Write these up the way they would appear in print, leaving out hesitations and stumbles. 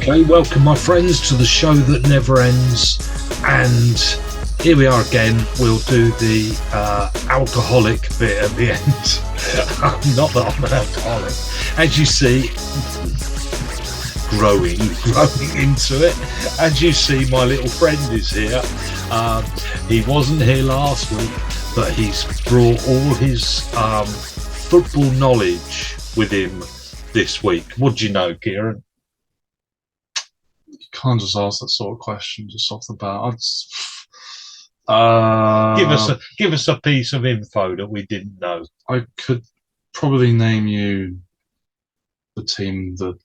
Okay, welcome my friends to the show that never ends, and here we are again. We'll do the alcoholic bit at the end. Not that I'm an alcoholic, as you see, growing into it. As you see, my little friend is here. He wasn't here last week, but he's brought all his football knowledge with him this week. What do you know, Kieran? You can't just ask that sort of question just off the bat. Give us a piece of info that we didn't know. I could probably name you the team that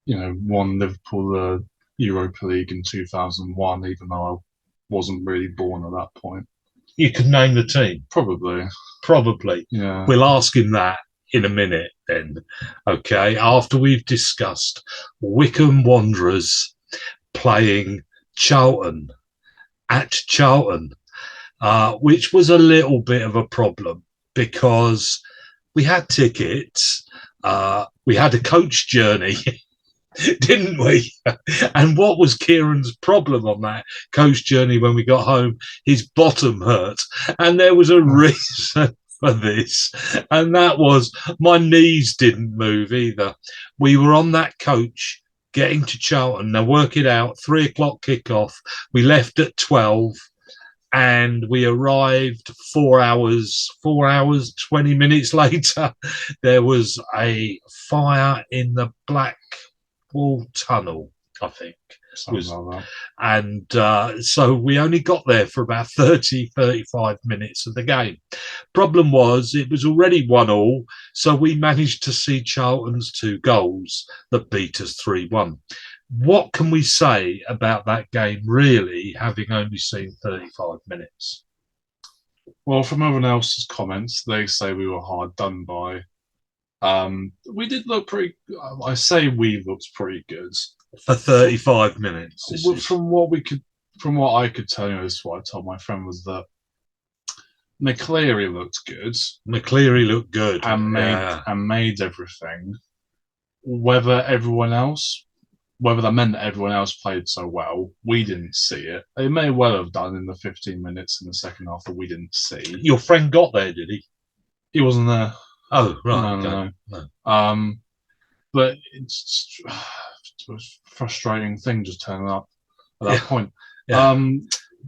won Liverpool the Europa League in 2001, even though I wasn't really born at that point. You could name the team? Probably. Yeah. We'll ask him that in a minute then. Okay, after we've discussed Wycombe Wanderers playing Charlton at Charlton, which was a little bit of a problem because we had tickets, we had a coach journey, didn't we? And what was Kieran's problem on that coach journey when we got home? His bottom hurt, and there was a reason for this, and that was my knees didn't move either. We were on that coach getting to Charlton. Now work it out, 3 o'clock kickoff. We left at 12 and we arrived 4 hours, 20 minutes later. There was a fire in the Blackwall Tunnel, I think. Like and so we only got there for about 35 minutes of the game. Problem was, it was already 1-1, so we managed to see Charlton's 2 goals that beat us 3-1. What can we say about that game, really, having only seen 35 minutes? Well, from everyone else's comments, they say we were hard done by. We did look pretty. I say we looked pretty good for 35 minutes. From what I could tell you, this is what I told my friend, was that McCleary looked good. McCleary looked good and made everything. Whether that meant that everyone else played so well, we didn't see it. They may well have done in the 15 minutes in the second half that we didn't see. Your friend got there, did he? He wasn't there. Oh, right. No. But it's a frustrating thing just turning up at that point. Yeah.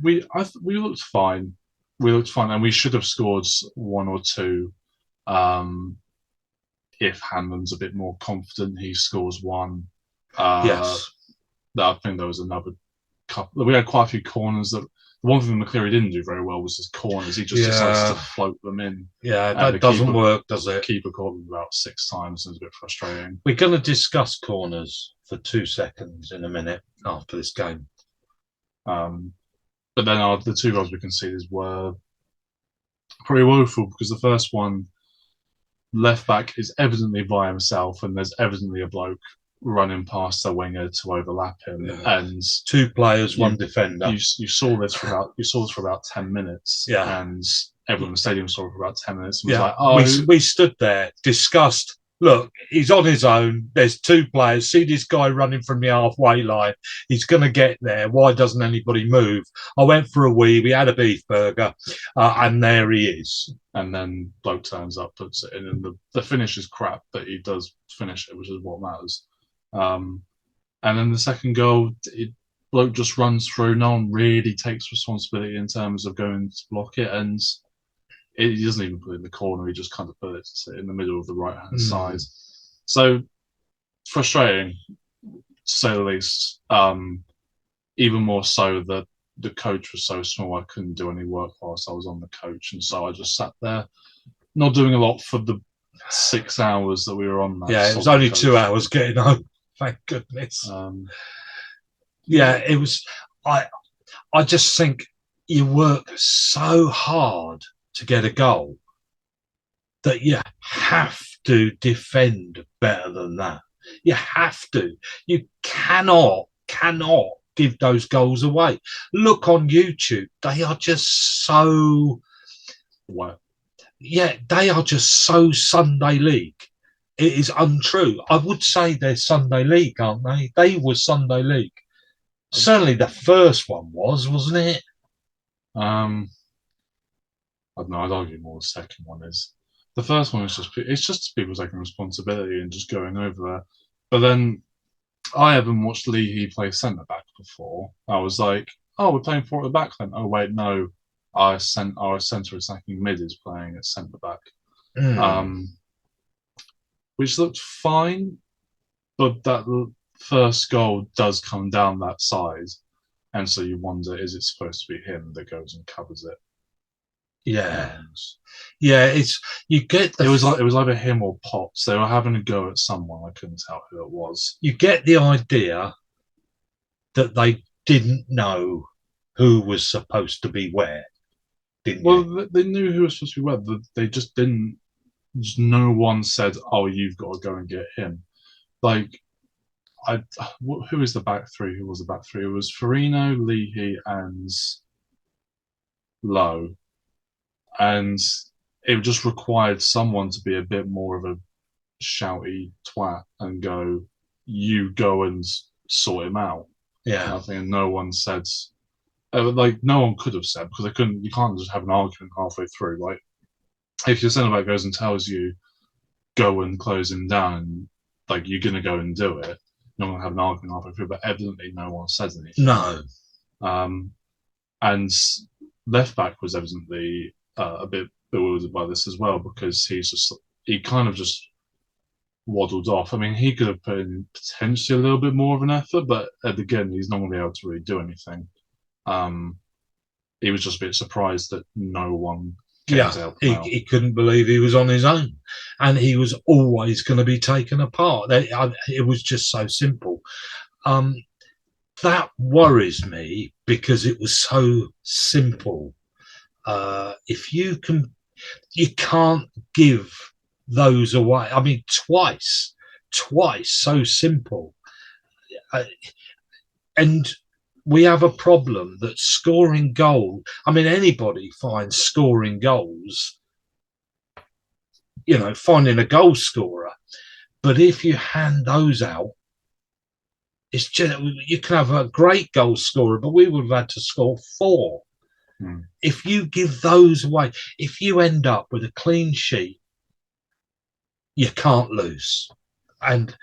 We looked fine. And we should have scored 1 or 2. If Hanlon's a bit more confident, he scores 1. Yes. I think there was another couple. We had quite a few corners that. The one thing McCleary didn't do very well was his corners. He just decides to float them in. Yeah, that doesn't work, does it? Keeper caught them about 6 times, and it's a bit frustrating. We're going to discuss corners for 2 seconds in a minute after this game. But then the 2 goals we conceded were pretty woeful, because the first one, left back is evidently by himself, and there's evidently a bloke running past the winger to overlap him, and 2 players, 1 defender. You saw this for about 10 minutes, and everyone in the stadium saw it for about 10 minutes. And was like, oh, we stood there, discussed. Look, he's on his own. There's 2 players. See this guy running from the halfway line. He's going to get there. Why doesn't anybody move? I went for a wee. We had a beef burger, and there he is. And then bloke turns up, puts it in, and the finish is crap, but he does finish it, which is what matters. And then the second goal, bloke just runs through. No one really takes responsibility in terms of going to block it, and he doesn't even put it in the corner. He just kind of put it in the middle of the right hand side. So frustrating, to say the least. Even more so that the coach was so small, I couldn't do any work whilst I was on the coach, and so I just sat there, not doing a lot for the 6 hours that we were on that. Yeah, it was only 2 hours getting home. Thank goodness. It was. I just think you work so hard to get a goal that you have to defend better than that. You have to. You cannot give those goals away. Look on YouTube. They are just so. Well, yeah, they are just so Sunday League. It is untrue. I would say they're Sunday League, aren't they? They were Sunday League. Certainly the first one was, wasn't it? I don't know. I'd argue more the second one is. The first one is just people taking responsibility and just going over there. But then I haven't watched Leahy play centre back before. I was like, oh, we're playing four at the back then. Oh wait, no, our centre attacking mid is playing at centre back, which looked fine, but that first goal does come down that size, and so you wonder, is it supposed to be him that goes and covers it? Yeah, yeah. It's you get it was either him or Potts. They were having a go at someone. I couldn't tell who it was. You get the idea that they didn't know who was supposed to be where, didn't you? They knew who was supposed to be where. They just didn't. Just no one said, "Oh, you've got to go and get him." Like, who is the back three? Who was the back three? It was Farino, Leahy, and Lowe. And it just required someone to be a bit more of a shouty twat and go, you go and sort him out. Yeah. I think no one said, like, no one could have said, because they couldn't, you can't just have an argument halfway through. Like, if your centre back goes and tells you, go and close him down, like, you're going to go and do it, you're not going to have an argument halfway through, but evidently no one said anything. No. And left back was evidently a bit bewildered by this as well, because he kind of just waddled off. I mean, he could have put in potentially a little bit more of an effort, but again, he's not going to be able to really do anything. He was just a bit surprised that no one came to help him out. He couldn't believe he was on his own, and he was always going to be taken apart. It was just so simple. That worries me because it was so simple. If you can't give those away. I mean, twice, so simple. And we have a problem that scoring goal. I mean, anybody finds scoring goals, finding a goal scorer. But if you hand those out, it's just, you can have a great goal scorer, but we would have had to score 4. If you give those away, if you end up with a clean sheet, you can't lose. And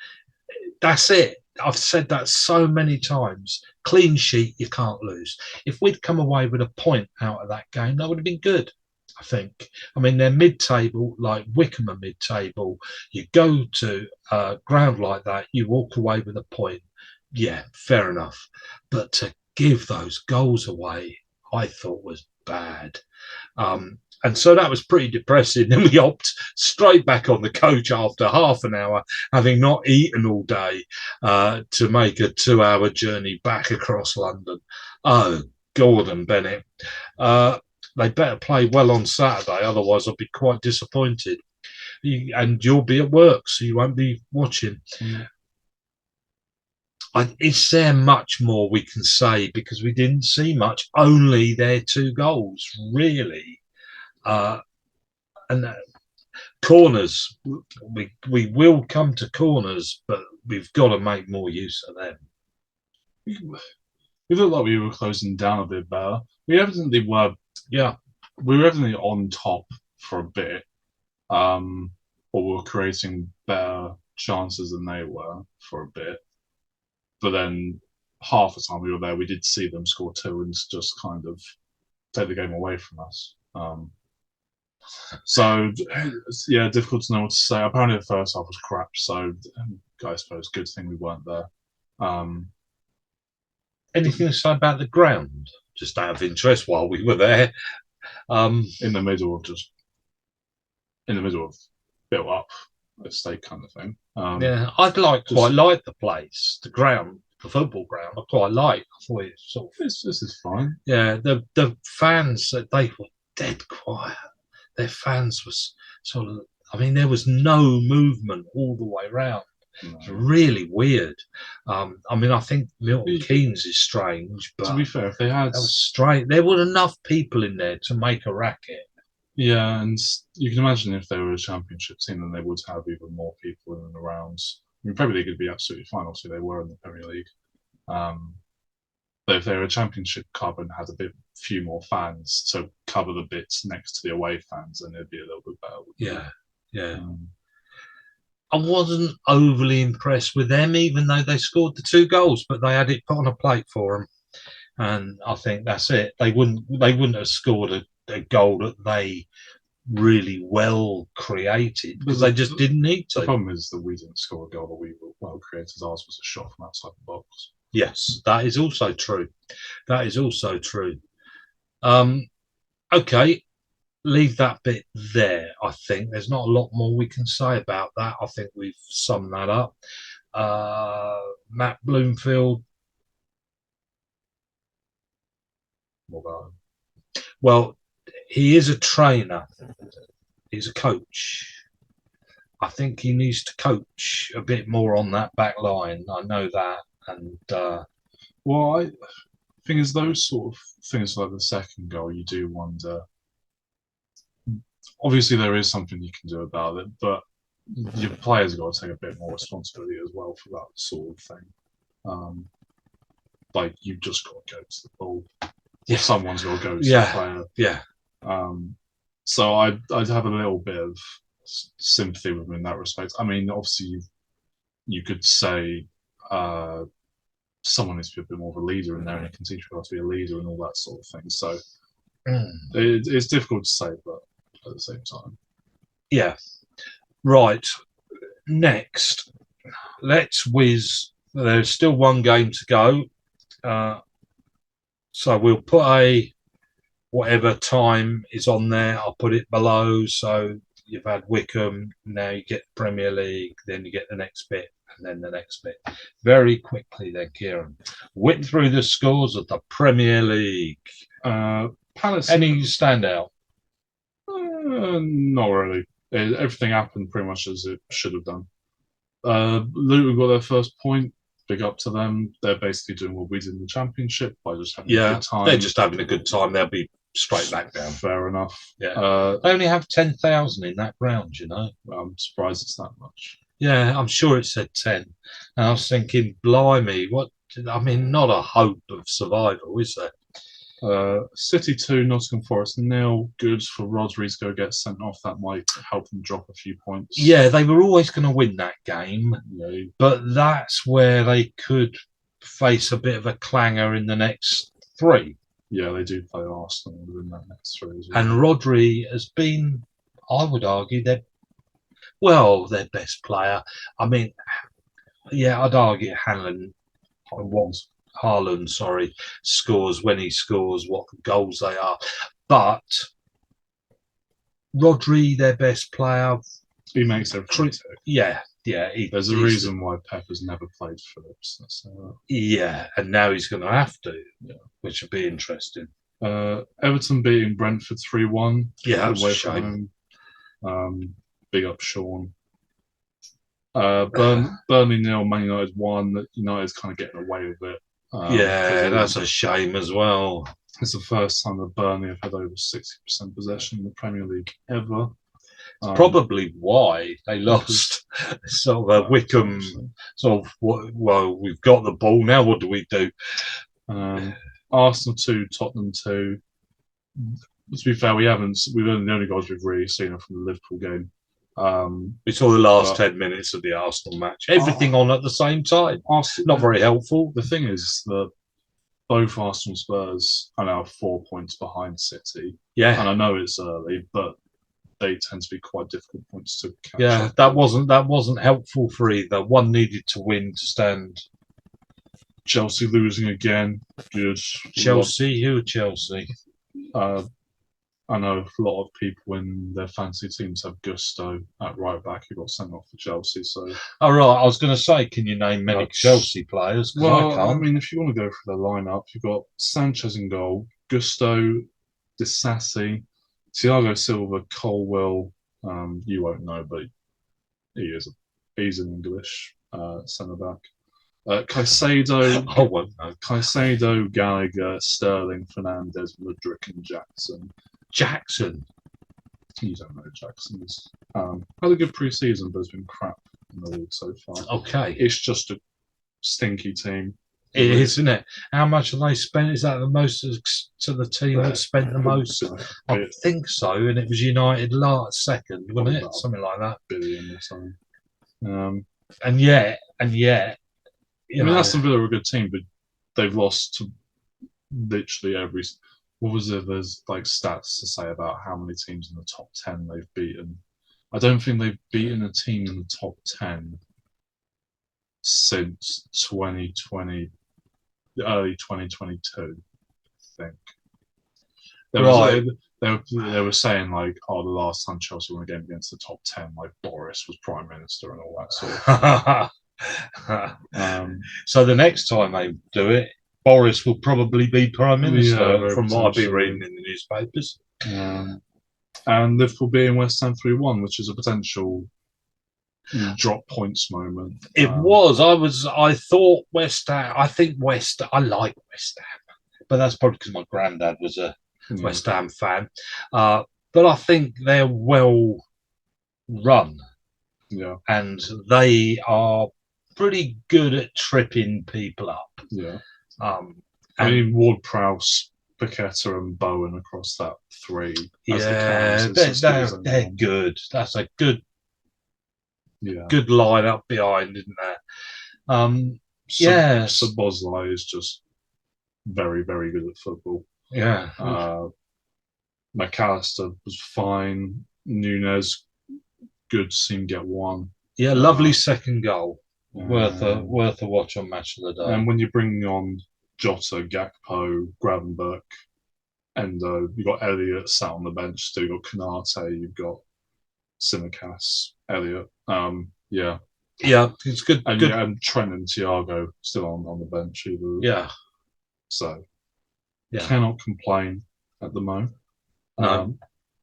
that's it. I've said that so many times. Clean sheet, you can't lose. If we'd come away with a point out of that game, that would have been good, I think. I mean, they're mid-table, like Wycombe are mid-table. You go to a ground like that, you walk away with a point. Yeah, fair enough. But to give those goals away, I thought was bad. And so that was pretty depressing. Then we hopped straight back on the coach after half an hour, having not eaten all day, to make a 2-hour journey back across London. Oh, Gordon Bennett. They better play well on Saturday, otherwise I'll be quite disappointed. And you'll be at work, so you won't be watching. Is there much more we can say? Because we didn't see much, only their 2 goals, really. And corners, we will come to corners, but we've got to make more use of them. We looked like we were closing down a bit better. We evidently were, we were evidently on top for a bit, or we were creating better chances than they were for a bit. But then half the time we were there, we did see them score 2 and just kind of take the game away from us. So, yeah, difficult to know what to say. Apparently the first half was crap, so I suppose good thing we weren't there. Anything to say about the ground? Just out of interest while we were there. In the middle of built up estate kind of thing. Yeah, I'd quite like the place, the ground, the football ground. I quite like. I thought it sort of, this is fine. Yeah, the fans, they were dead quiet. Their fans was sort of, I mean, there was no movement all the way around. No. It's really weird. I mean, I think Milton Keynes is strange, but to be fair, if they had, that was strange. There were enough people in there to make a racket. Yeah, and you can imagine if they were a championship team, then they would have even more people in and around. I mean, Premier League would be absolutely fine. Obviously, they were in the Premier League. But if they were a championship club and had a few more fans to cover the bits next to the away fans, then it'd be a little bit better. Yeah, yeah. Um, I wasn't overly impressed with them, even though they scored the 2 goals, but they had it put on a plate for them, and I think that's it. They wouldn't have scored a goal that they really well created because they just didn't need the to. problem is that we didn't score a goal that we were well created. Ours was a shot from outside the box. Yes, that is also true. That is also true. Okay, leave that bit there. I think there's not a lot more we can say about that. I think we've summed that up. Matt Bloomfield. Well, he is a trainer. He's a coach. I think he needs to coach a bit more on that back line. I know that. And well, I think as those sort of things like the second goal, you do wonder. Obviously, there is something you can do about it, but your players have got to take a bit more responsibility as well for that sort of thing. Like you've just got to go to the ball. Yeah. Someone's got to go to the player. Yeah. So I'd have a little bit of sympathy with him in that respect. I mean, obviously, you could say someone needs to be a bit more of a leader in there, and a teacher has to be a leader and all that sort of thing. So it's difficult to say, but at the same time, yeah. Right. Next, let's whiz. There's still one game to go, so we'll put whatever time is on there. I'll put it below. So you've had Wycombe, now you get Premier League, then you get the next bit, and then the next bit. Very quickly then, Kieran. Whip through the scores of the Premier League. Palace. Any standout? Not really. Everything happened pretty much as it should have done. Luton got their first point. Big up to them. They're basically doing what we did in the Championship by just having a good time. They're just having a good time. They'll be straight back down. Fair enough. Yeah. They only have 10,000 in that ground, you know. I'm surprised it's that much. Yeah, I'm sure it said 10. And I was thinking, blimey, what? I mean, not a hope of survival, is there? City 2, Nottingham Forest 0. Good for Rodri to go get sent off. That might help them drop a few points. Yeah, they were always going to win that game. Yeah. But that's where they could face a bit of a clanger in the next 3. Yeah, they do play Arsenal in that next 3 as well. And Rodri has been, I would argue, their best player. I mean, yeah, I'd argue Haaland, scores when he scores, what goals they are. But Rodri, their best player. He makes everything tick. Yeah. There's a reason why Pep has never played Phillips. Yeah, and now he's going to have to, which would be interesting. Everton beating Brentford 3-1. Yeah, that was a shame. Big up Sean. Burnley 0, Man United 1. United's kind of getting away with it. That's a shame as well. It's the first time that Burnley have had over 60% possession in the Premier League ever. It's probably why they lost. Sort of Wycombe. Sort of, well, we've got the ball now. What do we do? Arsenal 2, Tottenham 2. To be fair, we're the only guys we've really seen from the Liverpool game. We saw the last 10 minutes of the Arsenal match. Everything on at the same time. Not very helpful. The thing is that both Arsenal Spurs are now 4 points behind City. Yeah. And I know it's early, but they tend to be quite difficult points to catch. Yeah, that wasn't helpful for either. One needed to win to stand. Chelsea losing again. Good. Chelsea? Who are Chelsea? I know a lot of people in their fantasy teams have Gusto at right back who got sent off for Chelsea. So, all right, I was going to say, can you name many Chelsea players? Well, I mean, if you want to go for the lineup, you've got Sanchez in goal, Gusto, Disassi, Thiago Silva, Colwell. You won't know, but he's an English centre back. Caicedo, I won't know. Caicedo, Gallagher, Sterling, Fernandes, Mudryk, and Jackson. Jackson. You don't know Jackson's. Had a good pre-season, but it's been crap in the league so far. Okay. It's just a stinky team. It is, isn't it? How much have they spent? Is that the most to the team that spent the most? I think so, and it was United last second, wasn't it? Something like that. Billion or something. And yet, Aston Villa are a good team, but they've lost to literally every. What was it? There's like stats to say about how many teams in the top 10 they've beaten. I don't think they've beaten a team in the top 10 since 2020, early 2022. I think. They were saying like, the last time Chelsea won a game against the top 10, like Boris was prime minister and all that sort of thing. So the next time they do it, Boris will probably be prime minister, from what I've been reading in the newspapers. And Liverpool being West Ham 3-1, which is a potential drop points moment. It was. I thought West Ham. I like West Ham, but that's probably because my granddad was a West Ham fan. But I think they're well run. Yeah. And they are pretty good at tripping people up. Yeah. Ward-Prowse, Paqueta and Bowen across that three. They're good. That's a good lineup behind, isn't there? Szoboszlai is just very, very good at football. Yeah. McAllister was fine. Nunez, good to see him get one. Yeah, lovely second goal. Worth a watch on Match of the Day. And when you're bringing on Jota, Gakpo, Gravenberch, Endo, you've got Elliott sat on the bench still, you've got Konate, you've got Simicas, Elliott. Yeah, it's good. And Trent and Thiago still on the bench either. Yeah. So, cannot complain at the moment. No.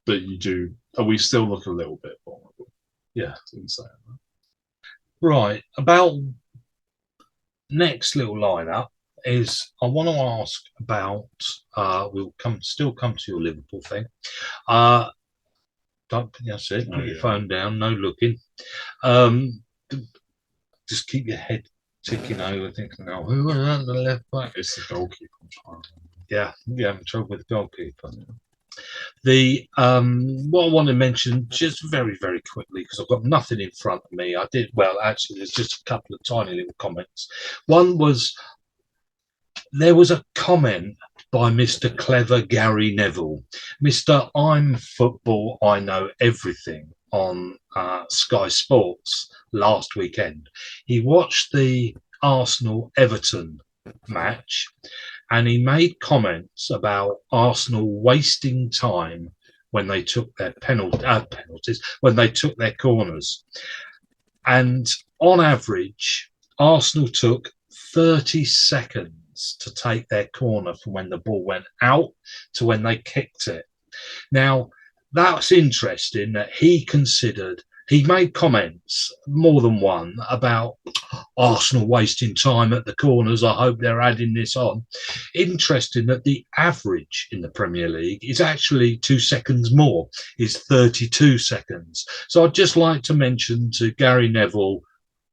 But you do. We still look a little bit vulnerable. Yeah. In saying that. Right. About next little lineup is I want to ask about. We'll still come to your Liverpool thing. That's it. Put your phone down. No looking. Just keep your head ticking over, thinking, "Oh, who was that? The left back? It's the goalkeeper." Yeah, I'm trouble with the goalkeeper. The what I want to mention just very, very quickly, because I've got nothing in front of me. Actually, there's just a couple of tiny little comments. One was there was a comment by Mr. Clever Gary Neville, Mr. I'm Football, I Know Everything on Sky Sports last weekend. He watched the Arsenal-Everton match and he made comments about Arsenal wasting time when they took their penalties, when they took their corners. And on average, Arsenal took 30 seconds to take their corner from when the ball went out to when they kicked it. Now, that's interesting that he made comments, more than one, about Arsenal wasting time at the corners. I hope they're adding this on. Interesting that the average in the Premier League is actually 2 seconds more, is 32 seconds. So I'd just like to mention to Gary Neville,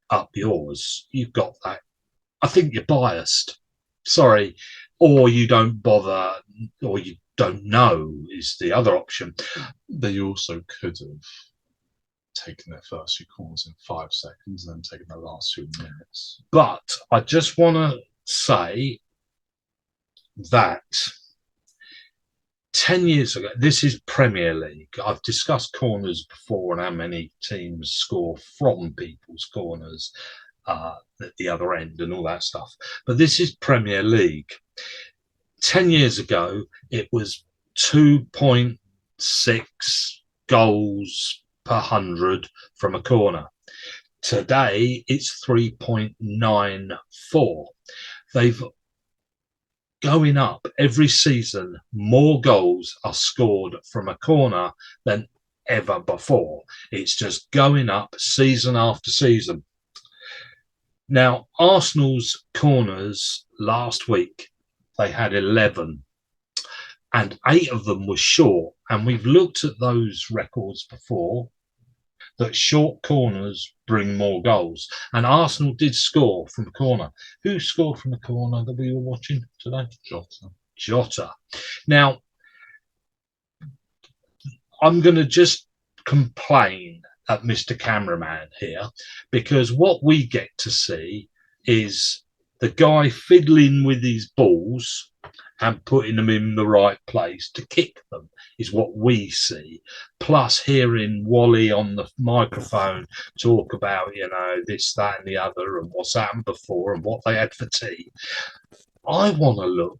up yours. You've got that. I think you're biased. Sorry. Or you don't bother, or you don't know is the other option. They also could have taken their first few corners in 5 seconds and then taken the last 2 minutes. But I just want to say that 10 years ago, this is Premier League. I've discussed corners before and how many teams score from people's corners at the other end and all that stuff. But this is Premier League. 10 years ago, it was 2.6 goals per 100 from a corner. Today, it's 3.94. They've going up every season. More goals are scored from a corner than ever before. It's just going up season after season. Now, Arsenal's corners last week, they had 11 and 8 of them were short and we've looked at those records before, that short corners bring more goals. And Arsenal did score from a corner. Who scored from a corner that we were watching today? Jota. Now, I'm going to just complain at Mr. Cameraman here, because what we get to see is the guy fiddling with his balls and putting them in the right place to kick them is what we see. Plus hearing Wally on the microphone talk about, this, that and the other and what's happened before and what they had for tea. I want to look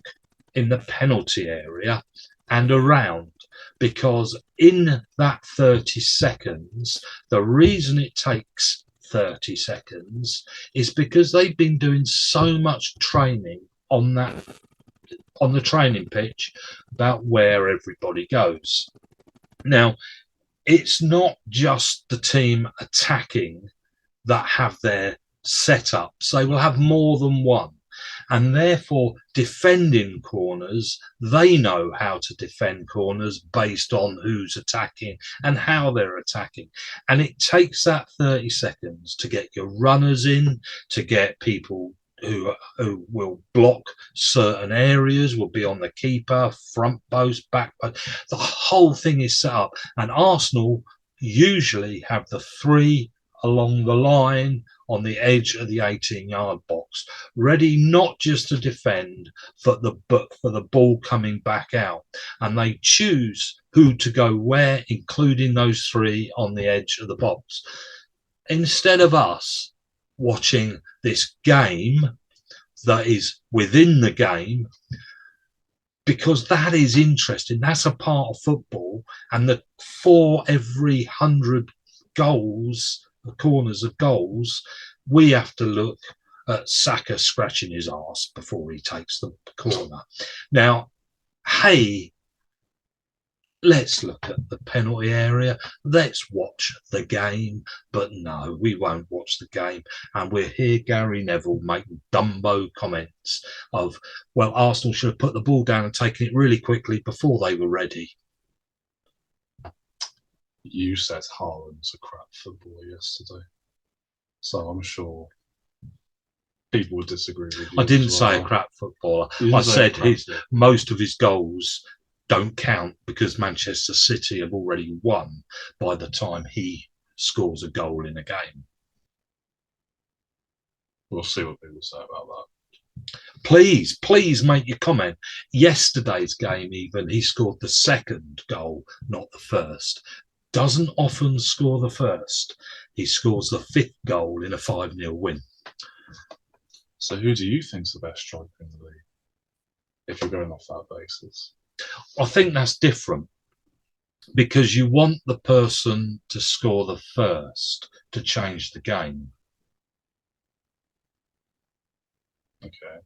in the penalty area and around, because in that 30 seconds, the reason it takes 30 seconds is because they've been doing so much training on the training pitch about where everybody goes. Now, it's not just the team attacking that have their setups. They will have more than one. And therefore, defending corners, they know how to defend corners based on who's attacking and how they're attacking. And it takes that 30 seconds to get your runners in, to get people who will block certain areas, will be on the keeper, front post, back post. The whole thing is set up. And Arsenal usually have the three along the line on the edge of the 18-yard box, ready not just to defend, but for the ball coming back out. And they choose who to go where, including those three on the edge of the box. Instead of us watching this game that is within the game, because that is interesting. That's a part of football. And for every 100 goals, the corners of goals, we have to look at Saka scratching his arse before he takes the corner. Now, hey, let's look at the penalty area. Let's watch the game. But no, we won't watch the game. And we'll hear Gary Neville making Dumbo comments of, well, Arsenal should have put the ball down and taken it really quickly before they were ready. You said Haaland's a crap footballer yesterday, so I'm sure people would disagree with you. I didn't say a crap footballer. I said most of his goals don't count because Manchester City have already won by the time he scores a goal in a game. We'll see what people say about that. Please make your comment. Yesterday's game, even, he scored the second goal, not the first. Doesn't often score the first. He scores the fifth goal in a 5-0 win. So who do you think's the best striker in the league, if you're going off that basis? I think that's different, because you want the person to score the first to change the game. Okay.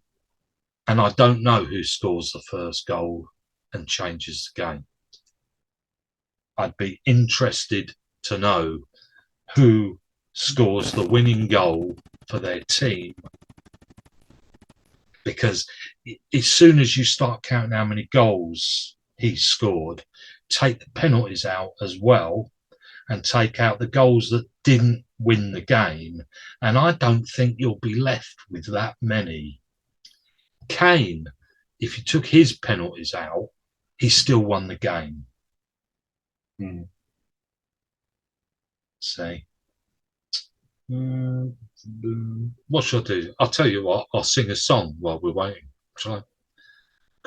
And I don't know who scores the first goal and changes the game. I'd be interested to know who scores the winning goal for their team, because as soon as you start counting how many goals he scored, take the penalties out as well and take out the goals that didn't win the game, and I don't think you'll be left with that many. Kane, if you took his penalties out, he still won the game. See, what shall I do? I'll tell you what, I'll sing a song while we're waiting. Shall I?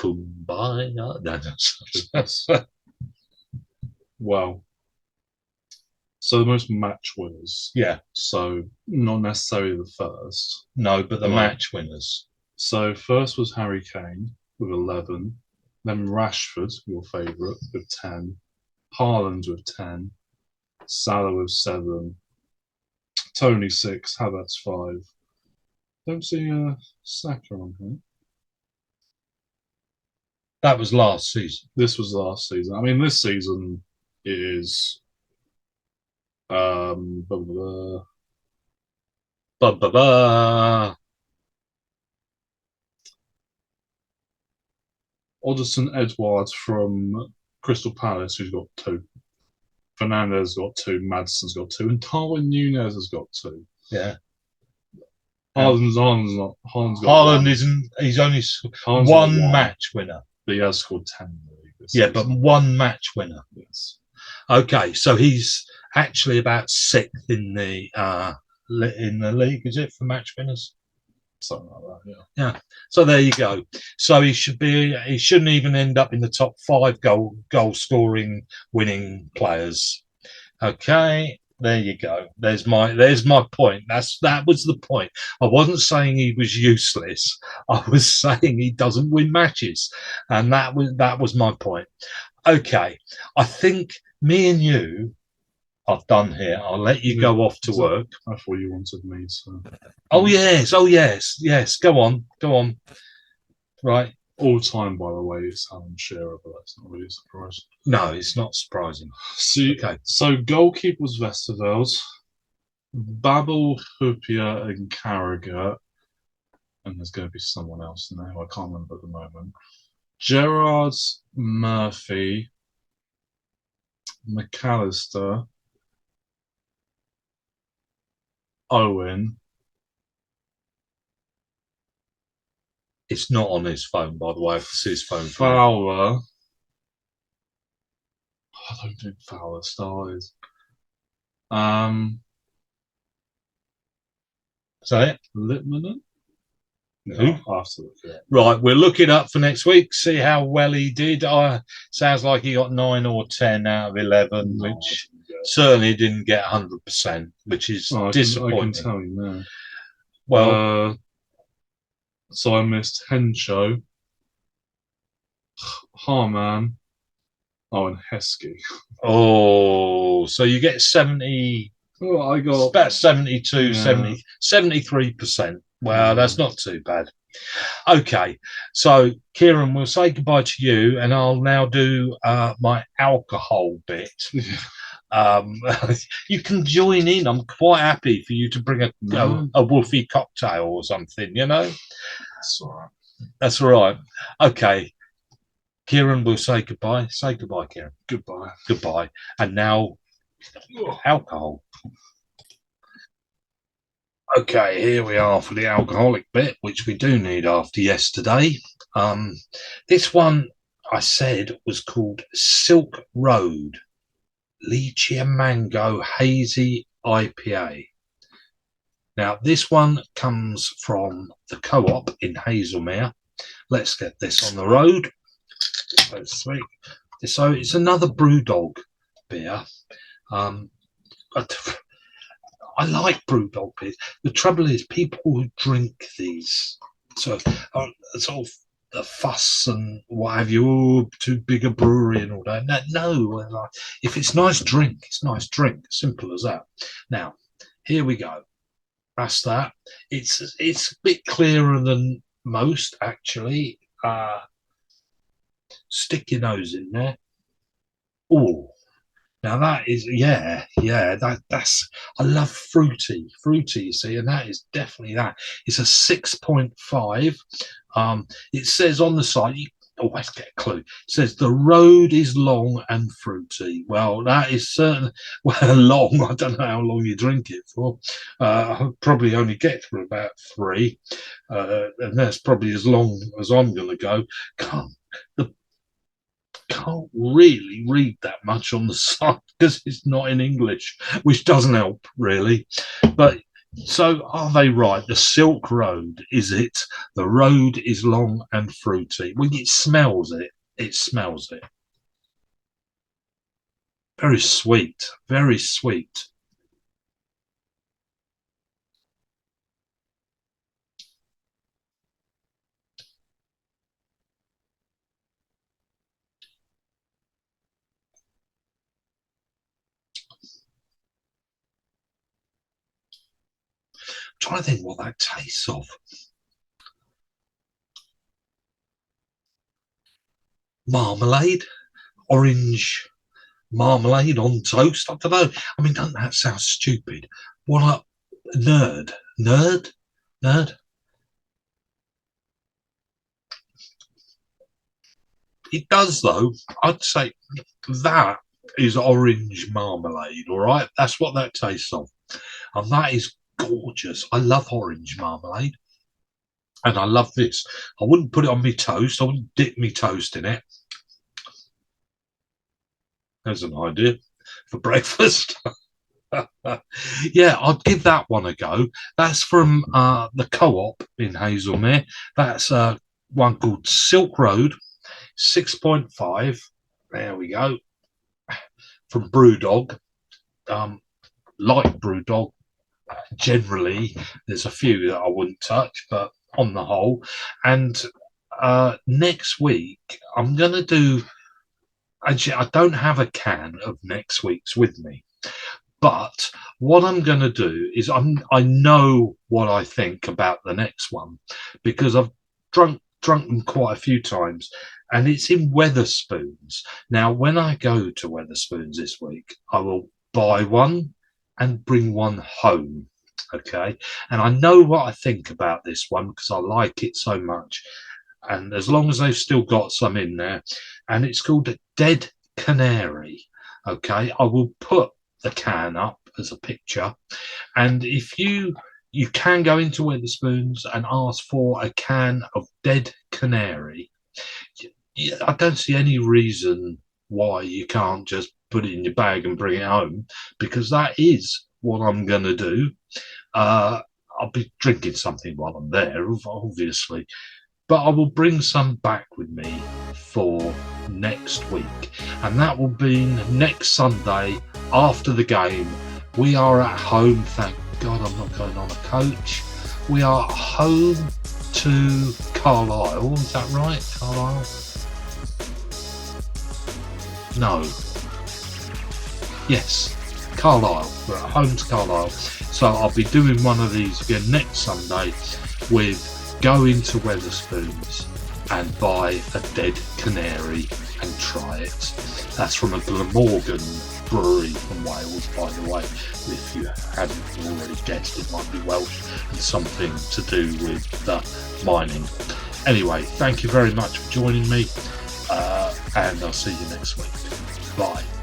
Kumbaya. No. Well, so the most match winners. Yeah. So not necessarily the first. No, but the match winners. So first was Harry Kane with 11. Then Rashford, your favourite, with 10. Haaland with 10. Salah with 7. Tony 6. Havertz 5. Don't see Saka on here. That was last season. This was last season. I mean, this season is Oderson Edouard from Crystal Palace, who's got 2. Fernandez got 2. Madson's got 2, and Darwin Núñez has got 2. Yeah. Haaland's got Haaland 1. isn't. He's only Haaland's one got 1. match winner. But he has scored 10 in the league this Yeah, season. but one match winner. Yes. Okay, so he's actually about 6th in the league, is it, for match winners? Something like that, yeah. Yeah. So there you go. So he shouldn't even end up in the top 5 goal scoring winning players. Okay. There you go. There's my point. That was the point. I wasn't saying he was useless. I was saying he doesn't win matches, and that was my point. Okay, I think me and you are done here. I'll let you go off to work. I thought you wanted me to. Oh yes. Go on. Right. All time, by the way, is Alan Shearer, but that's not really a surprise. No, it's not surprising. So goalkeeper was Westerveld, Babel, Hoopier, and Carragher, and there's going to be someone else in there who I can't remember at the moment. Gerrard, Murphy, McAllister, Owen. It's not on his phone, by the way. It's his phone. Fowler. I don't think Fowler started. Is that it? Littmanen? Who? I'll have to look at it. Right, we'll look it up for next week, see how well he did. Sounds like he got 9 or 10 out of 11, which certainly didn't get 100%, which is disappointing. I can tell you now. Well, so I missed Hencho, Harman, and Heskey. Oh, so you get 70. Oh, I got about 72, 70, 73%. Wow, that's not too bad. Okay, so Kieran, we'll say goodbye to you, and I'll now do my alcohol bit. You can join in. I'm quite happy for you to bring a woofy cocktail or something, you know? That's all right. That's all right. Okay. Kieran, we'll say goodbye. Say goodbye, Kieran. Goodbye. Goodbye. And now, alcohol. Okay, here we are for the alcoholic bit, which we do need after yesterday. This one, I said, was called Silk Road Lychee and Mango Hazy IPA. Now, this one comes from the Co-op in Hazelmere. Let's get this on the road. So it's another Brewdog beer. I like Brewdog beers. The trouble is, people who drink these sort of the fuss and what have you, too big a brewery and all that. No, if it's nice drink, it's nice drink. Simple as that. Now, here we go. That's that. It's a bit clearer than most, actually. Stick your nose in there. Oh, now that is that's I love fruity, you see, and that is definitely that. It's a 6.5. It says on the site, you always get a clue. It says the road is long and fruity. Well, that is certain. Well, long. I don't know how long you drink it for. I'll probably only get for about 3, and that's probably as long as I'm going to go. Can't really read that much on the site because it's not in English, which doesn't help really. But so are they right? The Silk Road, is it? The road is long and fruity. Well, it smells it. It smells it. Very sweet. Very sweet. I'm trying to think what that tastes of. Marmalade, orange marmalade on toast. I don't know. I mean, doesn't that sound stupid? What a nerd. It does, though. I'd say that is orange marmalade, all right? That's what that tastes of. And that is gorgeous. I love orange marmalade. And I love this. I wouldn't put it on my toast. I wouldn't dip my toast in it. There's an idea for breakfast. Yeah, I'd give that one a go. That's from the Co-op in Hazelmere. That's one called Silk Road, 6.5. There we go. From Brewdog. Like Brewdog, generally, there's a few that I wouldn't touch, but on the whole. And next week, I'm going to do... Actually, I don't have a can of next week's with me. But what I'm going to do is I know what I think about the next one because I've drunk them quite a few times, and it's in Wetherspoons. Now, when I go to Wetherspoons this week, I will buy one and bring one home. Okay, and I know what I think about this one because I like it so much. And as long as they've still got some in there, and it's called a Dead Canary. Okay, I will put the can up as a picture, and if you can go into Wetherspoons and ask for a can of Dead Canary. I don't see any reason why you can't just put it in your bag and bring it home, because that is what I'm going to do. I'll be drinking something while I'm there, obviously, but I will bring some back with me for next week, and that will be next Sunday after the game. We are at home, thank God I'm not going on a coach. We are home to Carlisle, is that right, Carlisle? No. Yes, Carlisle. We're at home to Carlisle. So I'll be doing one of these again next Sunday with going to Wetherspoons and buy a Dead Canary and try it. That's from a Glamorgan brewery from Wales, by the way. If you hadn't already guessed, it might be Welsh and something to do with mining. Anyway, thank you very much for joining me, and I'll see you next week. Bye.